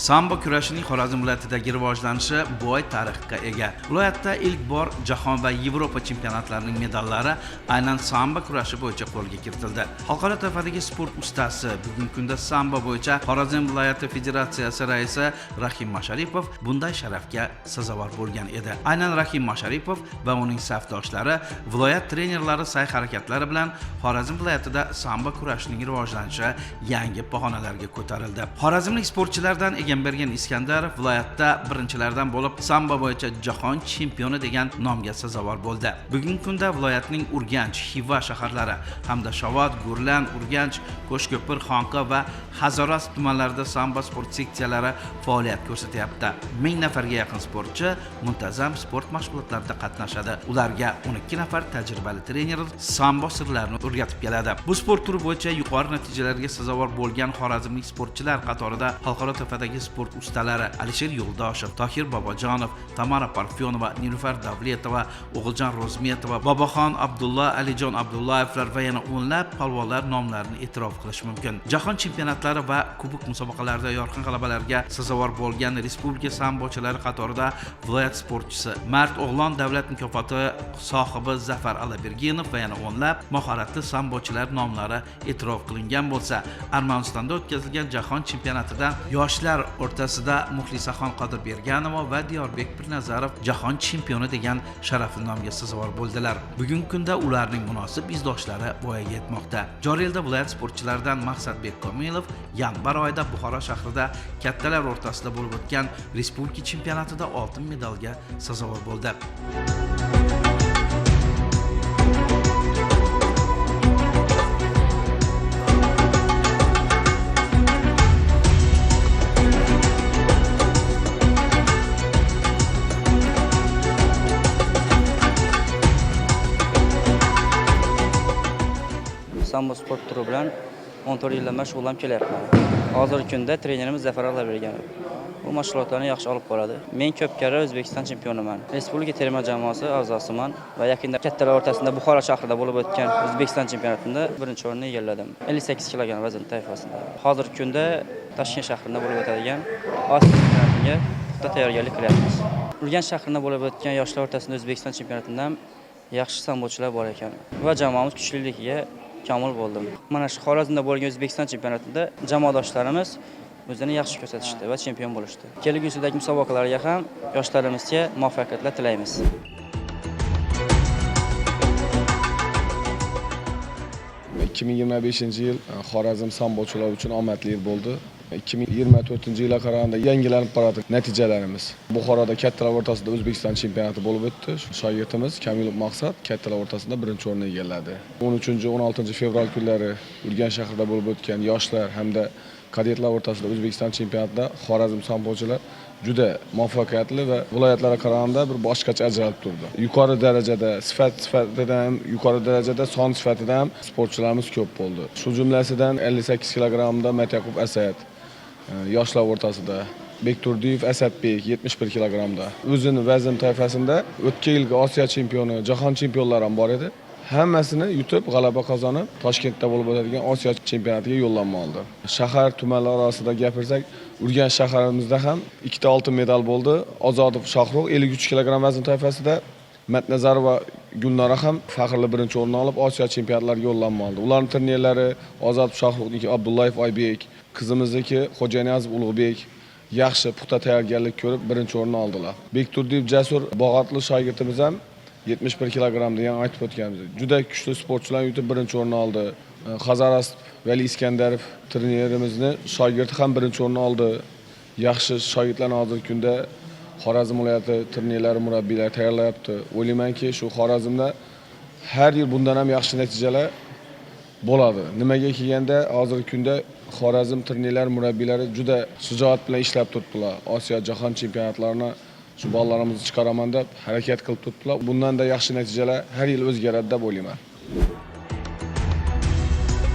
Sambo kurashining Xorazm viloyatidagi rivojlanishi boy tarixga ega. Viloyatda ilk bor Jahon va Yevropa chempionatlarining medallari aynan sambo kurashi bo'yicha qo'lga kiritildi. Xalqaro toifadagi sport ustasi bugungi kunda sambo bo'yicha Xorazm viloyati federatsiyasi raisi Rahim Masharipov bunday sharafga sazovor bo'lgan edi. Aynan Rahim Masharipov va uning safdoshlari viloyat trenerlari sa'y-harakatlari bilan Xorazm viloyatida sambo kurashining rivojlanishi yangi pog'onalarga ko'tarildi. Xorazmlik sportchilardan Egambergen Iskandarov viloyatda birinchilardan bo'lib sambo bo'yicha jahon chempioni degan nomga sazovor bo'ldi. Bugungi kunda viloyatning Urganch, Xiva shaharlari hamda Shovot, Gurlan, Urganch, Qo'shko'pir, Xonqa va Hazoras tumanlarida sambo sport seksiyalari faoliyat ko'rsatyapti. 1000 nafarga yaqin sportchi muntazam sport mashg'ulotlarida qatnashadi. Ularga 12 nafar tajribali trener sambo sirlarini o'rgatib keladi. Bu sport turi bo'yicha yuqori natijalarga sazovor bo'lgan xorazmlik sportchilar qatorida xalqaro toifadagi sport ustalari Alisher Yo'ldoshev, Tohir Bobojonov, Tamara Parfyonova, Nilufar Davletova, O'g'iljon Rozmetova, Boboxon Abdulla, Alijon Abdullayevlar va yana o'nlab palvonlar nomlarini e'tirof qilish mumkin. Jahon chempionatlari va kubok musobaqalarida yorqin g'alabalarga sazovor bo'lgan respublika sambochilari qatorida viloyat sportchisi Mard O'g'lon davlat mukofoti sohibi Zafar Alabergenov va yana o'nlab mahoratli sambochilar nomlari e'tirof qilingan bo'lsa, Armanistonda o'tkazilgan jahon chempionatidan yoshlar o'rtasida Muxlisaxon Qodirberganova va Diyorbek Pirnazarov jahon chempioni degan sharafli nomga sazovor bo'ldilar. Bugungi kunda ularning munosib izdoshlari voyaga yetmoqda. Joriy yilda viloyat sportchilaridan Maqsadbek Komilov yanvar oyida Buxoro shahrida kattalar o'rtasida bo'lib o'tgan respublika chempionatida oltin medalga sazovor bo'ldi. Sambo sport turi bilan 14 yildan beri shug'ullanib kelyapman. Hozirgi kunda trenerimiz Zafar Alaberganov. Bu mashg'ulotlarni yaxshi olib boradi. Men ko'p karra O'zbekiston chempioniman. Respublika terma jamoasi a'zosiman va yaqinda kattalar o'rtasida Buxoro shahrida bo'lib o'tgan O'zbekiston chempionatida birinchi o'rinni egalladim. 58 kg vazn toifasida. Hozirgi kunda Toshkent shahrida bo'lib o'tadigan Osiyo chempionatiga puxta tayyorgarlik qilyapmiz. Urganch shahrida bo'lib o'tgan yoshlar o'rtasida O'zbekiston chempionatidan yaxshi sambochilar bor ekan va jamoamiz kuchliligiga kamol bo'ldim. Mana shu Xorazmda bo'lgan O'zbekiston chempionatida jamoadoshlarimiz o'zini yaxshi ko'rsatishdi va chempion bo'lishdi. Kelgusidagi musobaqalarga ham yoshlarimizga muvaffaqiyatlar tilaymiz. 2025-yil Xorazm sambochilar uchun omadli yil bo'ldi. 2024-yilga qaraganda yangilanib boradi natijalarimiz. Buxoroda kattalar o'rtasida O'zbekiston chempionati bo'lib o'tdi. Shogirdimiz Kamilov Maqsad kattalar o'rtasida birinchi o'rinni egalladi. 13-16 fevral kunlari Urganch shahrida bo'lib o'tgan yoshlar hamda kadetlar o'rtasida O'zbekiston chempionatida Xorazm sambochilar juda muvaffaqiyatli va viloyatlarga qaraganda bir boshqacha ajralib turdi. Yuqori darajada sifatidan ham, yuqori darajada son sifatida ham sportchilarimiz ko'p bo'ldi. Shu jumlasidan 58 kg Matyaqub Asad yoshlar o'rtasida, Bekturdiyev Asadbek 71 kg da. O'zini vazn toifasida o'tgan yilgi Osiyo chempioni, jahon chempionlari ham bor edi. Hammasini yutib, g'alaba qozonib, Toshkentda bo'lib o'tadigan Osiyo chempionatiga yo'llanma oldi. Shahar tumanlar orasida gapirsak, Urganch shaharimizda ham ikkita oltin medal bo'ldi. Ozodov Shohruh 53 kg vazn toifasida, Matnazar va Gulnora ham faxrli birinchi o'rinni olib, Osiyo chempionatlariga yo'llanma oldi. Ularning turnirlari Ozodov Shohruhniki Abdullayev Oybek, qizimizniki Xo'janiyazov Ulug'bek yaxshi puxta tayyorgarlik ko'rib birinchi o'rinni oldilar. Bekturdiyev Jasur Bog'atli shogirdimiz ham 71 kg degan aytib o'tganmiz. Juda kuchli sportchilar yutib birinchi o'rinni oldi. Hazoras Vali Iskandarov trenerimizni shogirdi ham birinchi o'rinni oldi. Yaxshi shogirdlarni hozirgi kunda Xorazm viloyati turnirlari murabbiylari tayyorlayapti. O'ylaymanki, shu Xorazmda har yil bundan ham yaxshi natijalar bo'ladi. Nimaga kelganda hozirgi kunda Xorazm turnirlari murabbiylari juda shijoat bilan ishlab turibdilar. Osiyo jahon chempionatlarini shu bolalarimizni chiqaraman deb harakat qilib turibdilar. Bundan da yaxshi natijalar har yil o'zgaradi deb o'ylayman.